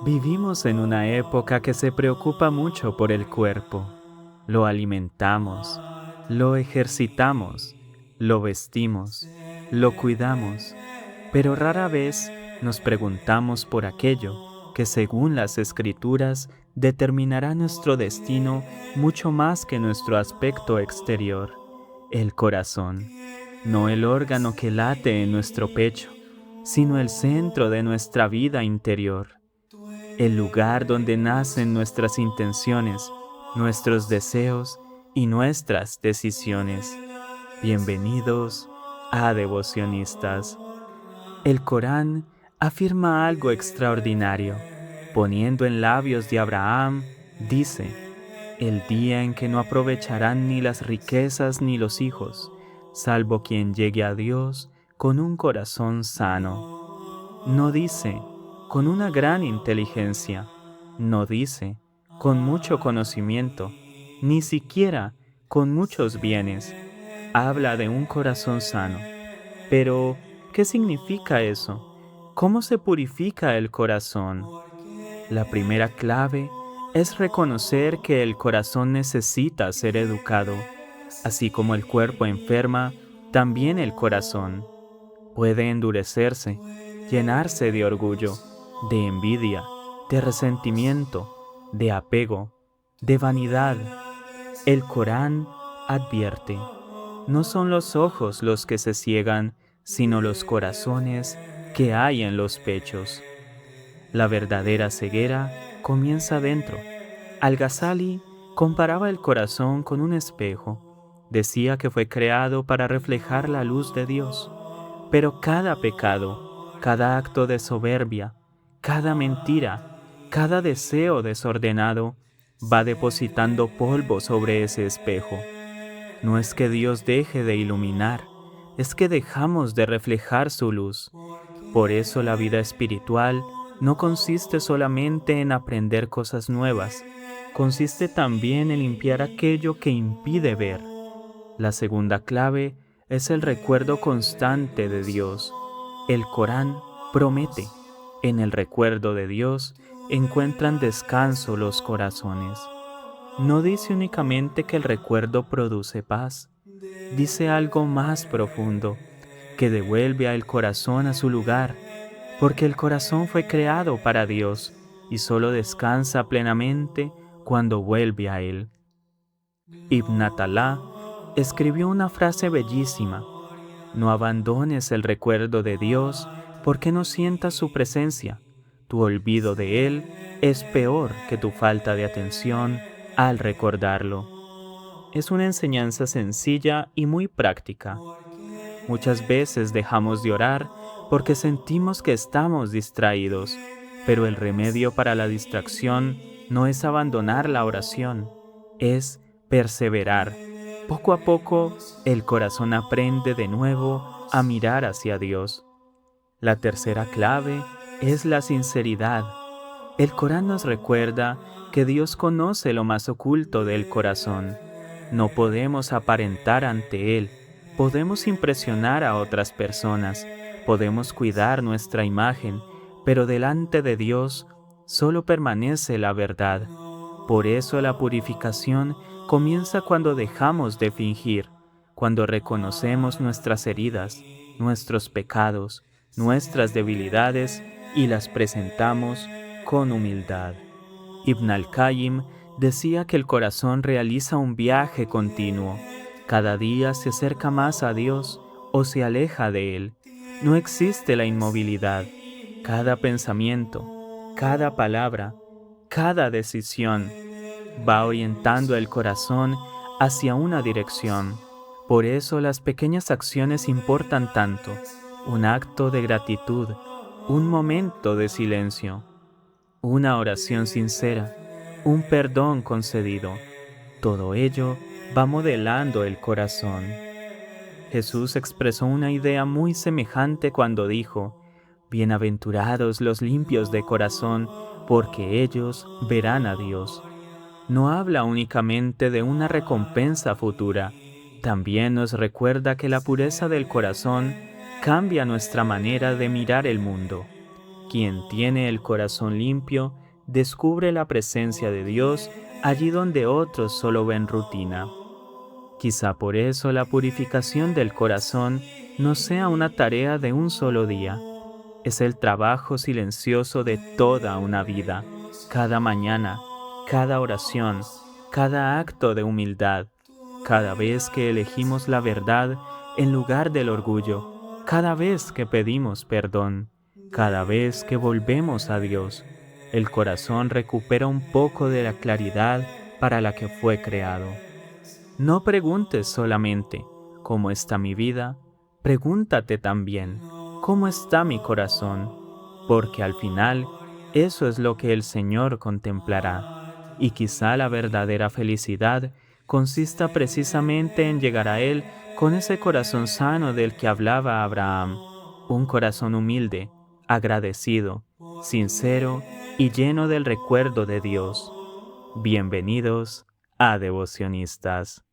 Vivimos en una época que se preocupa mucho por el cuerpo. Lo alimentamos, lo ejercitamos, lo vestimos, lo cuidamos, pero rara vez nos preguntamos por aquello que, según las Escrituras, determinará nuestro destino mucho más que nuestro aspecto exterior: el corazón. No el órgano que late en nuestro pecho, sino el centro de nuestra vida interior, el lugar donde nacen nuestras intenciones, nuestros deseos y nuestras decisiones. Bienvenidos a Devocionistas. El Corán afirma algo extraordinario. Poniendo en labios de Abraham, dice: el día en que no aprovecharán ni las riquezas ni los hijos, salvo quien llegue a Dios con un corazón sano. No dice con una gran inteligencia, no dice con mucho conocimiento, ni siquiera con muchos bienes. Habla de un corazón sano. Pero, ¿qué significa eso? ¿Cómo se purifica el corazón? La primera clave es reconocer que el corazón necesita ser educado. Así como el cuerpo enferma, también el corazón puede endurecerse, llenarse de orgullo, de envidia, de resentimiento, de apego, de vanidad. El Corán advierte: no son los ojos los que se ciegan, sino los corazones que hay en los pechos. La verdadera ceguera comienza dentro. Al-Ghazali comparaba el corazón con un espejo. Decía que fue creado para reflejar la luz de Dios. Pero cada pecado, cada acto de soberbia, cada mentira, cada deseo desordenado va depositando polvo sobre ese espejo. No es que Dios deje de iluminar, es que dejamos de reflejar su luz. Por eso la vida espiritual no consiste solamente en aprender cosas nuevas, consiste también en limpiar aquello que impide ver. La segunda clave es el recuerdo constante de Dios. El Corán promete: en el recuerdo de Dios encuentran descanso los corazones. No dice únicamente que el recuerdo produce paz, dice algo más profundo, que devuelve al corazón a su lugar, porque el corazón fue creado para Dios y solo descansa plenamente cuando vuelve a Él. Ibn Attalá escribió una frase bellísima: no abandones el recuerdo de Dios porque no sientas su presencia. Tu olvido de Él es peor que tu falta de atención al recordarlo. Es una enseñanza sencilla y muy práctica. Muchas veces dejamos de orar porque sentimos que estamos distraídos, pero el remedio para la distracción no es abandonar la oración, es perseverar. Poco a poco, el corazón aprende de nuevo a mirar hacia Dios. La tercera clave es la sinceridad. El Corán nos recuerda que Dios conoce lo más oculto del corazón. No podemos aparentar ante Él, podemos impresionar a otras personas, podemos cuidar nuestra imagen, pero delante de Dios solo permanece la verdad. Por eso la purificación comienza cuando dejamos de fingir, cuando reconocemos nuestras heridas, nuestros pecados, nuestras debilidades y las presentamos con humildad. Ibn al-Qayyim decía que el corazón realiza un viaje continuo. Cada día se acerca más a Dios o se aleja de Él. No existe la inmovilidad. Cada pensamiento, cada palabra, cada decisión va orientando el corazón hacia una dirección. Por eso las pequeñas acciones importan tanto: un acto de gratitud, un momento de silencio, una oración sincera, un perdón concedido. Todo ello va modelando el corazón. Jesús expresó una idea muy semejante cuando dijo: bienaventurados los limpios de corazón, porque ellos verán a Dios. No habla únicamente de una recompensa futura, también nos recuerda que la pureza del corazón cambia nuestra manera de mirar el mundo. Quien tiene el corazón limpio descubre la presencia de Dios allí donde otros solo ven rutina. Quizá por eso la purificación del corazón no sea una tarea de un solo día. Es el trabajo silencioso de toda una vida, cada mañana, cada oración, cada acto de humildad, cada vez que elegimos la verdad en lugar del orgullo, cada vez que pedimos perdón, cada vez que volvemos a Dios. El corazón recupera un poco de la claridad para la que fue creado. No preguntes solamente, ¿cómo está mi vida? Pregúntate también, ¿cómo está mi corazón? Porque al final, eso es lo que el Señor contemplará. Y quizá la verdadera felicidad consista precisamente en llegar a Él con ese corazón sano del que hablaba Abraham, un corazón humilde, agradecido, sincero y lleno del recuerdo de Dios. Bienvenidos a Devocionistas.